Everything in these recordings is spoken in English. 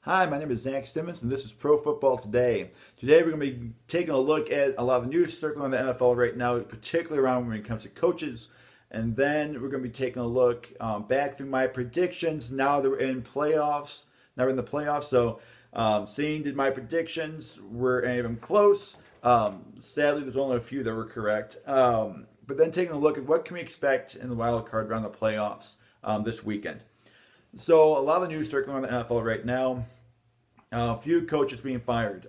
Hi, my name is Zach Simmons, and this is Pro Football Today. Today, we're going to be taking a look at a lot of the news circling on the NFL right now, particularly around when it comes to coaches. And then we're going to be taking a look back through my predictions. Now that we're in playoffs, now we're in the playoffs. So, seeing did my predictions were any of them close. Sadly, there's only a few that were correct. But then taking a look at what can we expect in the wild card around the playoffs this weekend. So, a lot of news circling on the NFL right now. A few coaches being fired.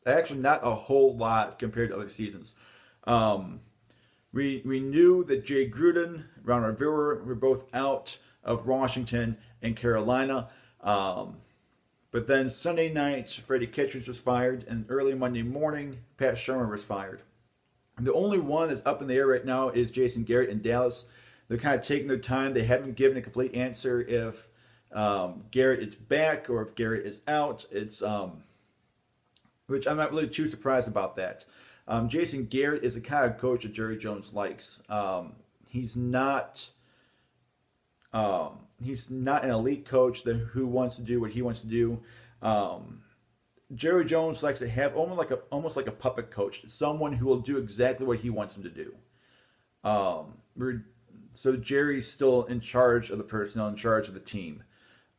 Actually, not a whole lot compared to other seasons. We knew that Jay Gruden, Ron Rivera were both out of Washington and Carolina. But then Sunday night, Freddie Kitchens was fired, and early Monday morning, Pat Shurmur was fired. And the only one that's up in the air right now is Jason Garrett in Dallas. They're kind of taking their time. They haven't given a complete answer if Garrett is back or if Garrett is out. It's which I'm not really too surprised about that. Jason Garrett is the kind of coach that Jerry Jones likes. He's not an elite coach who wants to do what he wants to do. Jerry Jones likes to have almost like a puppet coach, someone who will do exactly what he wants him to do. So Jerry's still in charge of the personnel, in charge of the team.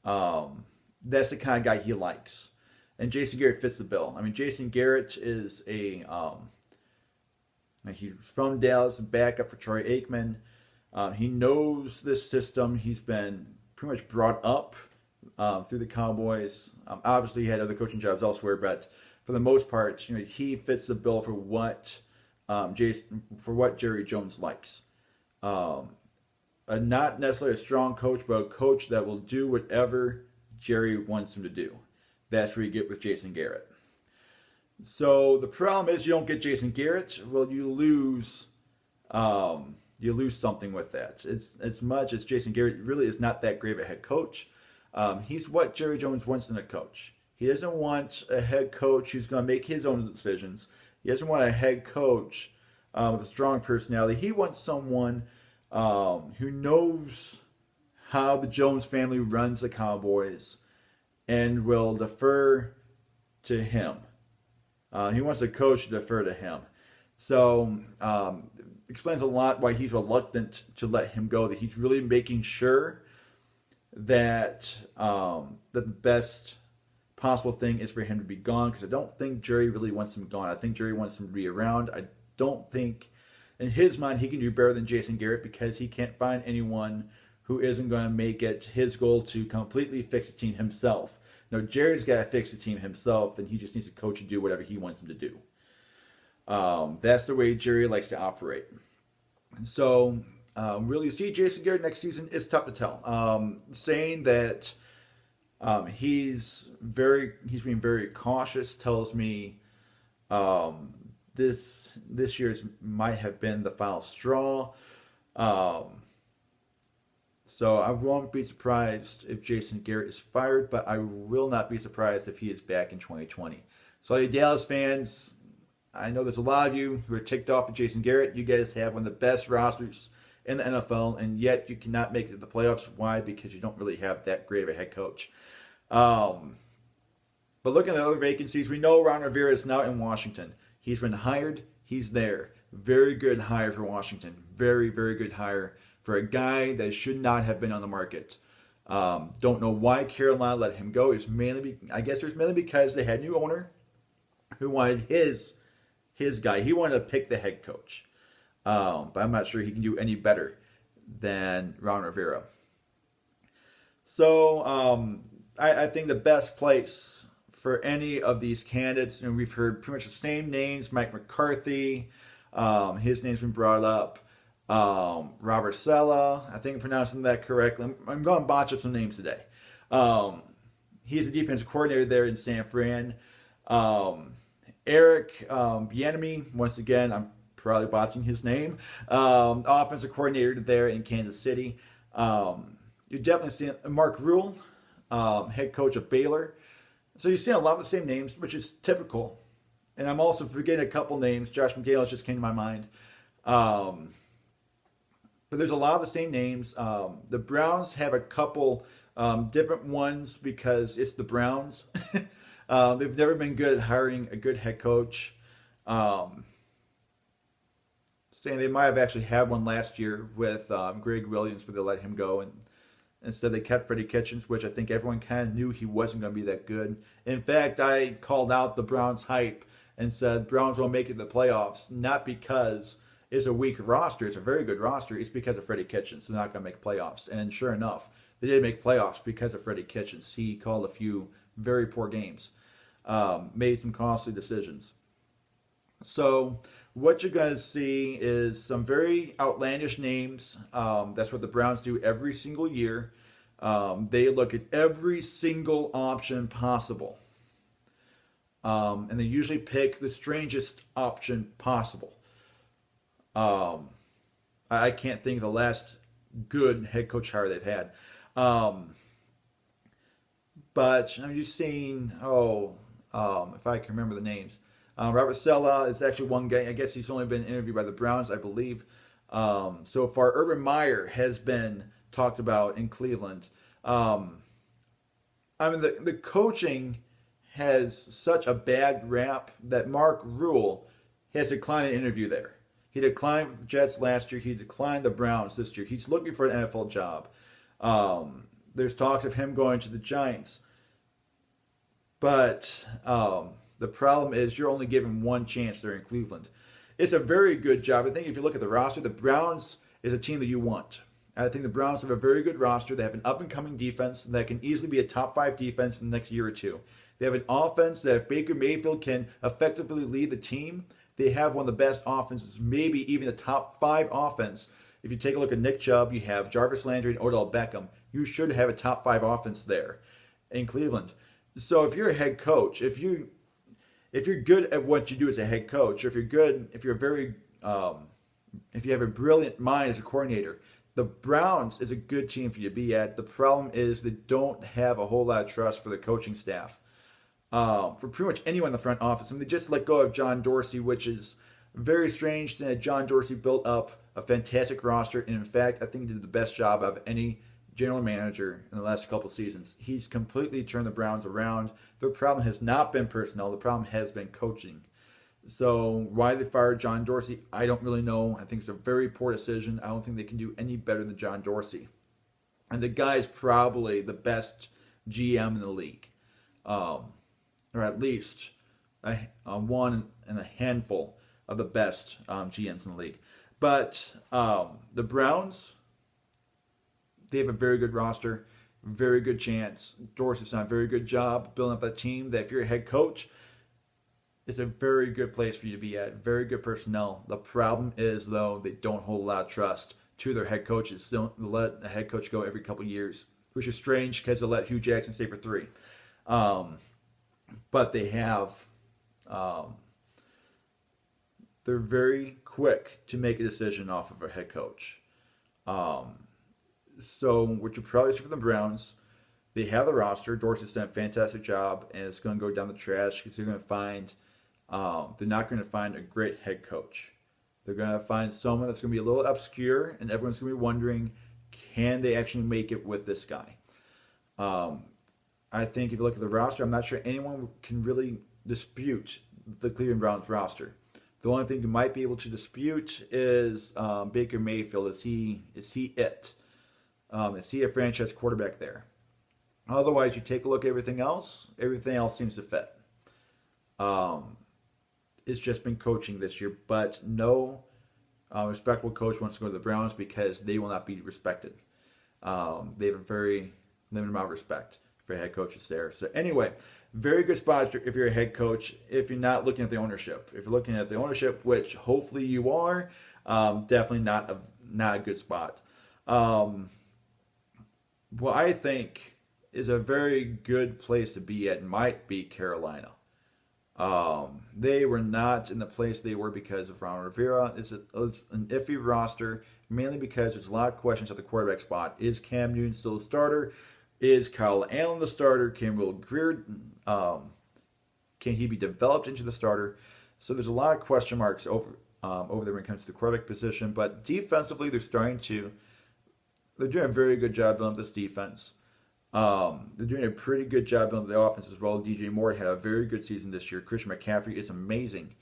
That's the kind of guy he likes. And Jason Garrett fits the bill. I mean, Jason Garrett is he's from Dallas, backup for Troy Aikman. He knows this system. He's been pretty much brought up through the Cowboys. Obviously, he had other coaching jobs elsewhere, but for the most part, he fits the bill for what Jerry Jones likes. Not necessarily a strong coach, but a coach that will do whatever Jerry wants him to do. That's where you get with Jason Garrett. So the problem is you don't get Jason Garrett. Well, you lose something with that. It's as much as Jason Garrett really is not that great of a head coach. He's what Jerry Jones wants in a coach. He doesn't want a head coach who's going to make his own decisions. He doesn't want a head coach with a strong personality. He wants someone who knows how the Jones family runs the Cowboys and will defer to him. He wants a coach to defer to him. So explains a lot why he's reluctant to let him go, that he's really making sure that that the best possible thing is for him to be gone, because I don't think Jerry really wants him gone. I think Jerry wants him to be around. I don't think in his mind he can do better than Jason Garrett, because he can't find anyone who isn't going to make it his goal to completely fix the team himself. No, Jerry's got to fix the team himself, and he just needs a coach to do whatever he wants him to do. That's the way Jerry likes to operate. And so, will you see Jason Garrett next season? It's tough to tell. Saying that he's being very cautious tells me this year's might have been the final straw. So I won't be surprised if Jason Garrett is fired, but I will not be surprised if he is back in 2020. So all you Dallas fans, I know there's a lot of you who are ticked off at Jason Garrett. You guys have one of the best rosters in the NFL, and yet you cannot make it to the playoffs. Why? Because you don't really have that great of a head coach. But looking at the other vacancies, we know Ron Rivera is now in Washington. He's been hired. He's there. Very good hire for Washington. Very, very good hire for a guy that should not have been on the market. Don't know why Carolina let him go. I guess it was mainly because they had a new owner who wanted his guy. He wanted to pick the head coach. But I'm not sure he can do any better than Ron Rivera. So I think the best place for any of these candidates, and we've heard pretty much the same names, Mike McCarthy, his name's been brought up. Robert Saleh, I think I'm pronouncing that correctly. I'm going to botch up some names today. He's a defensive coordinator there in San Fran. Eric Bieniemy, once again, I'm probably botching his name. Offensive coordinator there in Kansas City. You definitely see Mark Rule, head coach of Baylor. So you see a lot of the same names, which is typical. And I'm also forgetting a couple names. Josh McDaniels just came to my mind. But there's a lot of the same names. The Browns have a couple Different ones because it's the Browns. They've never been good at hiring a good head coach. Saying they might have actually had one last year with Greg Williams, where they let him go, and instead they kept Freddie Kitchens, which I think everyone kind of knew he wasn't going to be that good. In fact, I called out the Browns hype and said Browns will make it to the playoffs, not because it's a weak roster, it's a very good roster, it's because of Freddie Kitchens. They're not going to make playoffs. And sure enough, they did make playoffs because of Freddie Kitchens. He called a few very poor games, made some costly decisions. So what you're going to see is some very outlandish names. That's what the Browns do every single year. They look at every single option possible. And they usually pick the strangest option possible. I can't think of the last good head coach hire they've had. But I'm just saying, if I can remember the names. Robert Saleh is actually one guy. I guess he's only been interviewed by the Browns, I believe. So far, Urban Meyer has been talked about in Cleveland. I mean, the coaching has such a bad rap that Mark Rule has declined an interview there. He declined the Jets last year. He declined the Browns this year. He's looking for an NFL job. There's talks of him going to the Giants. But the problem is you're only given one chance there in Cleveland. It's a very good job. I think if you look at the roster, the Browns is a team that you want. I think the Browns have a very good roster. They have an up-and-coming defense that can easily be a top-5 defense in the next year or two. They have an offense that if Baker Mayfield can effectively lead the team, they have one of the best offenses, maybe even a top-5 offense. If you take a look at Nick Chubb, you have Jarvis Landry and Odell Beckham. You should have a top-5 offense there in Cleveland. So if you're a head coach, if you're good at what you do as a head coach, or if you have a brilliant mind as a coordinator, the Browns is a good team for you to be at. The problem is they don't have a whole lot of trust for the coaching staff. For pretty much anyone in the front office. I mean, they just let go of John Dorsey, which is very strange that John Dorsey built up a fantastic roster. And in fact, I think he did the best job of any general manager in the last couple seasons. He's completely turned the Browns around. The problem has not been personnel. The problem has been coaching. So why they fired John Dorsey, I don't really know. I think it's a very poor decision. I don't think they can do any better than John Dorsey. And the guy's probably the best GM in the league. Or at least one in a handful of the best GMs in the league. But the Browns, they have a very good roster, very good chance. Dorsey's done a very good job building up that team that if you're a head coach, it's a very good place for you to be at. Very good personnel. The problem is, though, they don't hold a lot of trust to their head coaches. They don't let a head coach go every couple of years, which is strange because they let Hugh Jackson stay for 3. But they have, they're very quick to make a decision off of a head coach. So what you probably see from the Browns, they have the roster. Dorsey's done a fantastic job, and it's going to go down the trash because they're going to find, they're not going to find a great head coach. They're going to find someone that's going to be a little obscure, and everyone's going to be wondering, can they actually make it with this guy? I think if you look at the roster, I'm not sure anyone can really dispute the Cleveland Browns roster. The only thing you might be able to dispute is Baker Mayfield. Is he it? Is he a franchise quarterback there? Otherwise, you take a look at everything else seems to fit. It's just been coaching this year, but no respectable coach wants to go to the Browns because they will not be respected. They have a very limited amount of respect for head coaches there. So anyway, very good spot if you're a head coach, if you're not looking at the ownership. If you're looking at the ownership, which hopefully you are, definitely not a good spot. What I think is a very good place to be at might be Carolina. They were not in the place they were because of Ron Rivera. It's an iffy roster, mainly because there's a lot of questions at the quarterback spot. Is Cam Newton still a starter? Is Kyle Allen the starter? Can Will Grier, can he be developed into the starter? So there's a lot of question marks over there when it comes to the quarterback position. But defensively, they're doing a very good job building up this defense. They're doing a pretty good job building the offense as well. DJ Moore had a very good season this year. Christian McCaffrey is amazing.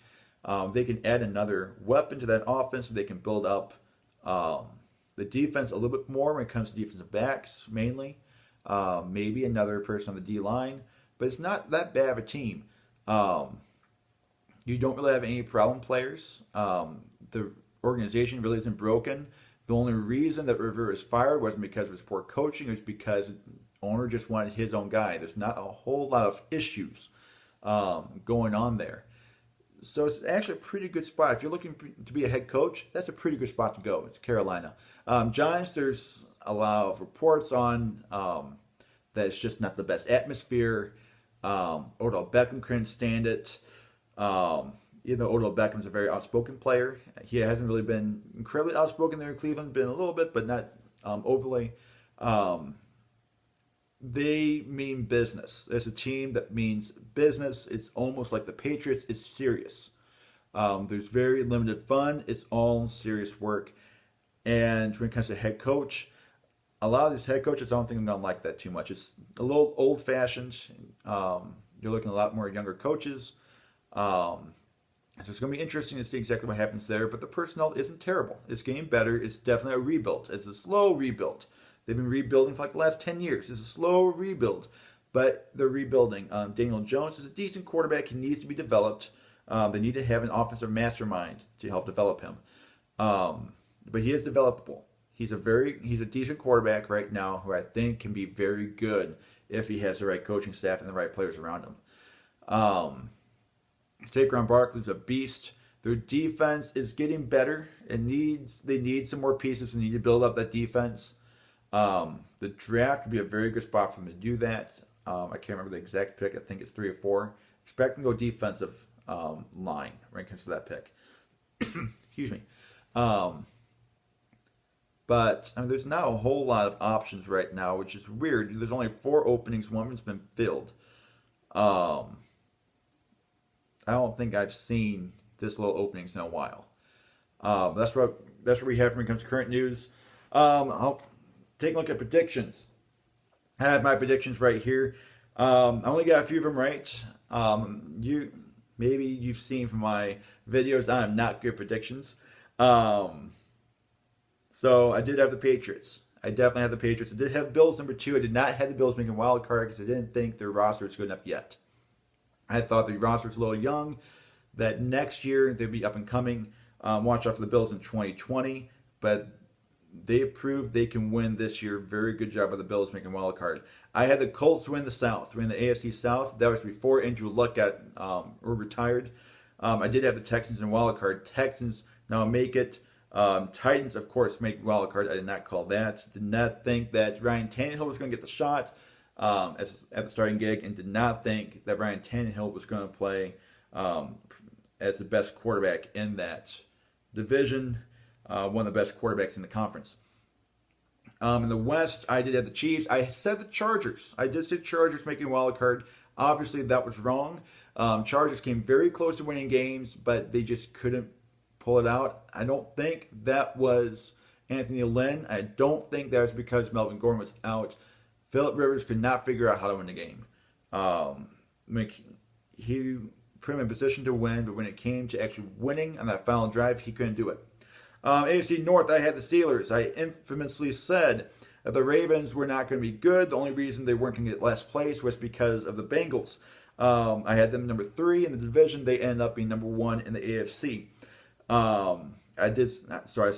They can add another weapon to that offense, so they can build up the defense a little bit more when it comes to defensive backs, mainly. Maybe another person on the D line, but it's not that bad of a team. You don't really have any problem players. The organization really isn't broken. The only reason that Rivera was fired wasn't because of his poor coaching. It was because the owner just wanted his own guy. There's not a whole lot of issues going on there. So it's actually a pretty good spot. If you're looking to be a head coach, that's a pretty good spot to go. It's Carolina. Giants, there's a lot of reports on that it's just not the best atmosphere. Odell Beckham couldn't stand it. Even though Odell Beckham's a very outspoken player, he hasn't really been incredibly outspoken there in Cleveland. Been a little bit, but not overly. They mean business. There's a team that means business. It's almost like the Patriots. It's serious. There's very limited fun. It's all serious work. And when it comes to head coach, a lot of these head coaches, I don't think I'm going to like that too much. It's a little old-fashioned. You're looking at a lot more younger coaches. So it's going to be interesting to see exactly what happens there. But the personnel isn't terrible. It's getting better. It's definitely a rebuild. It's a slow rebuild. They've been rebuilding for like the last 10 years. It's a slow rebuild, but they're rebuilding. Daniel Jones is a decent quarterback. He needs to be developed. They need to have an offensive mastermind to help develop him. But he is developable. He's a decent quarterback right now who I think can be very good if he has the right coaching staff and the right players around him. Saquon Barkley's a beast. Their defense is getting better. They need some more pieces. They need to build up that defense. The draft would be a very good spot for them to do that. I can't remember the exact pick. I think it's 3 or 4. Expect them to go defensive line when it comes to that pick. Excuse me. But I mean, there's not a whole lot of options right now, which is weird. There's only 4 openings. One has been filled. I don't think I've seen this little openings in a while. That's what we have when it comes to current news. I'll take a look at predictions. I have my predictions right here. I only got a few of them right. Maybe you've seen from my videos I am not good at predictions. So I did have the Patriots. I definitely had the Patriots. I did have Bills number 2. I did not have the Bills making wild card because I didn't think their roster was good enough yet. I thought the roster was a little young. That next year they'd be up and coming. Watch out for the Bills in 2020, but they proved they can win this year. Very good job by the Bills making wild card. I had the Colts win the South, win the AFC South. That was before Andrew Luck got retired. I did have the Texans in wild card. Texans now make it. Titans, of course, make wild card. I did not call that. Did not think that Ryan Tannehill was going to get the shot at the starting gig, and did not think that Ryan Tannehill was going to play as the best quarterback in that division. One of the best quarterbacks in the conference. In the West, I did have the Chiefs. I said the Chargers. I did say Chargers making wild card. Obviously, that was wrong. Chargers came very close to winning games, but they just couldn't pull it out. I don't think that was Anthony Lynn. I don't think that was because Melvin Gordon was out. Phillip Rivers could not figure out how to win the game. He put him in position to win, but when it came to actually winning on that final drive, he couldn't do it. AFC North, I had the Steelers. I infamously said that the Ravens were not going to be good. The only reason they weren't going to get last place was because of the Bengals. I had them number 3 in the division. They ended up being number 1 in the AFC. I said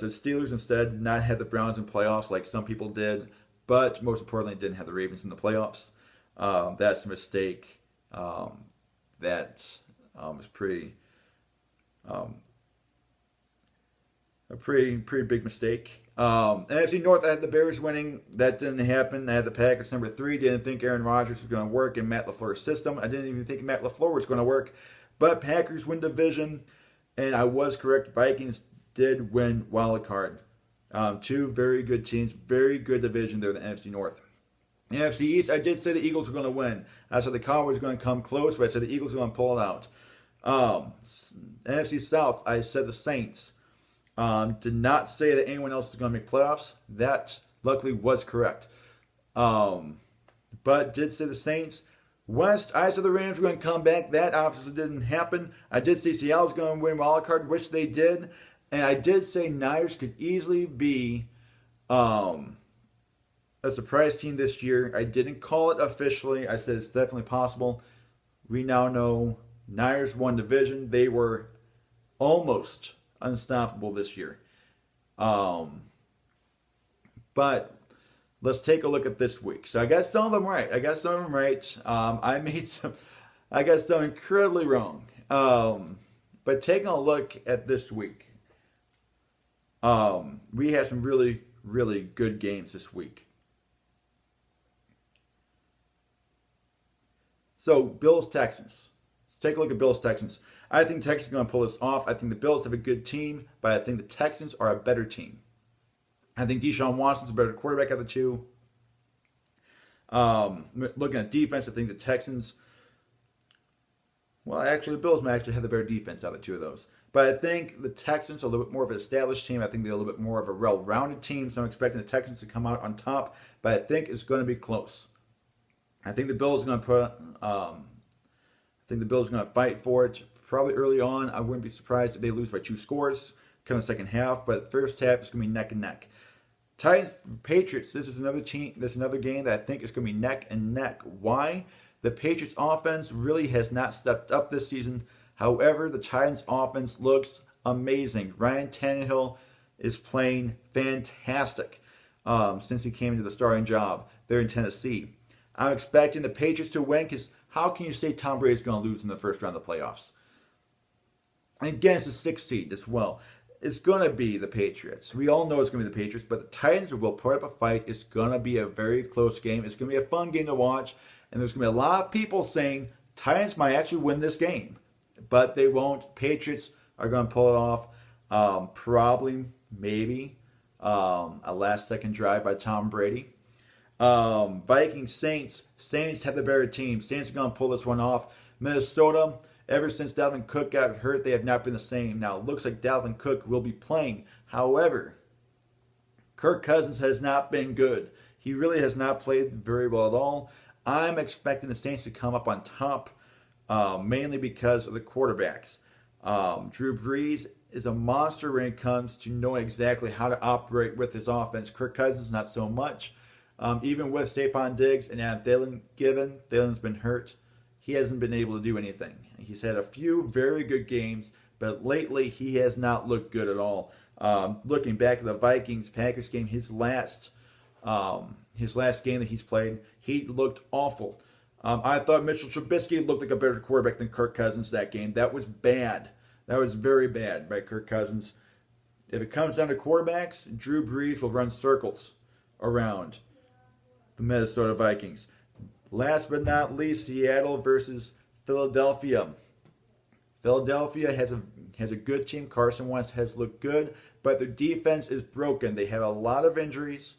Steelers instead. Did not have the Browns in playoffs like some people did, but most importantly, didn't have the Ravens in the playoffs. That's a mistake. That was pretty. A pretty big mistake. NFC North, I had the Bears winning. That didn't happen. I had the Packers number 3. Didn't think Aaron Rodgers was going to work in Matt LaFleur's system. I didn't even think Matt LaFleur was going to work. But Packers win division, and I was correct. Vikings did win wild card. 2 very good teams, very good division there in the NFC North. The NFC East, I did say the Eagles were going to win. I said the Cowboys were going to come close, but I said the Eagles were going to pull it out. NFC South, I said the Saints. Did not say that anyone else is going to make playoffs. That luckily was correct. but did say the Saints. West, I said the Rams were going to come back. That obviously didn't happen. I did say Seattle was going to win wild card, which they did. And I did say Niners could easily be a surprise team this year. I didn't call it officially. I said it's definitely possible. We now know Niners won division. They were almost unstoppable this year. But let's take a look at this week. So I got some of them right. I got some incredibly wrong. But taking a look at this week, we had some really, really good games this week. So Bills Texans. Let's take a look at Bills Texans. I think Texans are going to pull this off. I think the Bills have a good team, but I think the Texans are a better team. I think Deshaun Watson's a better quarterback of the two. Looking at defense, I think the Texans, well, actually, the Bills might actually have the better defense out of the two of those. But I think the Texans are a little bit more of an established team. I think they're a little bit more of a well-rounded team, so I'm expecting the Texans to come out on top, but I think it's going to be close. I think the Bills are going to fight for it probably early on. I wouldn't be surprised if they lose by 2 scores come the second half, but first half is going to be neck and neck. Titans, Patriots, this is another game that I think is going to be neck and neck. Why? The Patriots offense really has not stepped up this season. However, the Titans offense looks amazing. Ryan Tannehill is playing fantastic since he came into the starting job there in Tennessee. I'm expecting the Patriots to win because how can you say Tom Brady is going to lose in the first round of the playoffs? And again, it's a 6th seed as well. It's going to be the Patriots. We all know it's going to be the Patriots, but the Titans will put up a fight. It's going to be a very close game. It's going to be a fun game to watch, and there's going to be a lot of people saying Titans might actually win this game, but they won't. Patriots are going to pull it off. Probably, maybe, a last-second drive by Tom Brady. Vikings, Saints. Saints have the better team. Saints are going to pull this one off. Minnesota, ever since Dalvin Cook got hurt, they have not been the same. Now, it looks like Dalvin Cook will be playing. However, Kirk Cousins has not been good. He really has not played very well at all. I'm expecting the Saints to come up on top, mainly because of the quarterbacks. Drew Brees is a monster when it comes to knowing exactly how to operate with his offense. Kirk Cousins, not so much. Even with Stephon Diggs and Adam Thielen, Thielen's been hurt. He hasn't been able to do anything. He's had a few very good games, but lately he has not looked good at all. Looking back at the Vikings-Packers game, his last game that he's played, he looked awful. I thought Mitchell Trubisky looked like a better quarterback than Kirk Cousins that game. That was bad. That was very bad by Kirk Cousins. If it comes down to quarterbacks, Drew Brees will run circles around the Minnesota Vikings. Last but not least, Seattle versus Philadelphia. Philadelphia has a good team. Carson Wentz has looked good, but their defense is broken. They have a lot of injuries.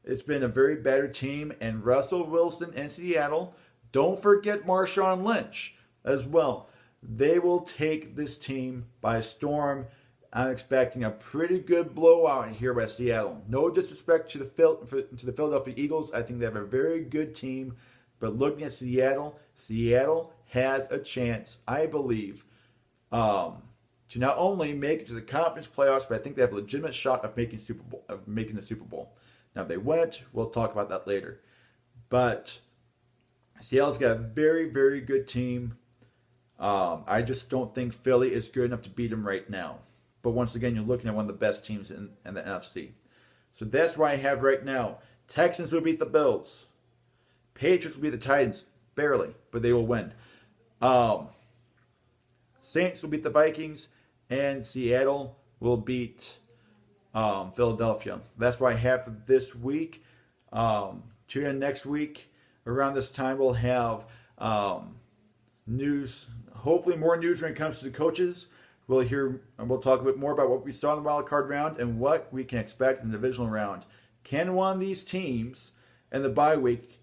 It's been a very better team, and Russell Wilson and Seattle, don't forget Marshawn Lynch as well. They will take this team by storm. I'm expecting a pretty good blowout here by Seattle. No disrespect to the Philadelphia Eagles. I think they have a very good team. But looking at Seattle, Seattle has a chance, I believe, to not only make it to the conference playoffs, but I think they have a legitimate shot of making the Super Bowl. Now, if they win it, we'll talk about that later. But Seattle's got a very, very good team. I just don't think Philly is good enough to beat them right now. But once again, you're looking at one of the best teams in the NFC. So that's why I have right now. Texans will beat the Bills. Patriots will beat the Titans. Barely, but they will win. Saints will beat the Vikings. And Seattle will beat Philadelphia. That's what I have for this week. Tune in next week. Around this time, we'll have news. Hopefully more news when it comes to the coaches. We'll talk a bit more about what we saw in the wild card round and what we can expect in the divisional round. Can one of these teams in the bye week,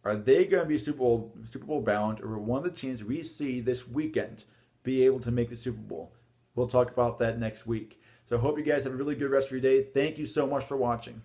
are they going to be Super Bowl bound, or will one of the teams we see this weekend be able to make the Super Bowl? We'll talk about that next week. So I hope you guys have a really good rest of your day. Thank you so much for watching.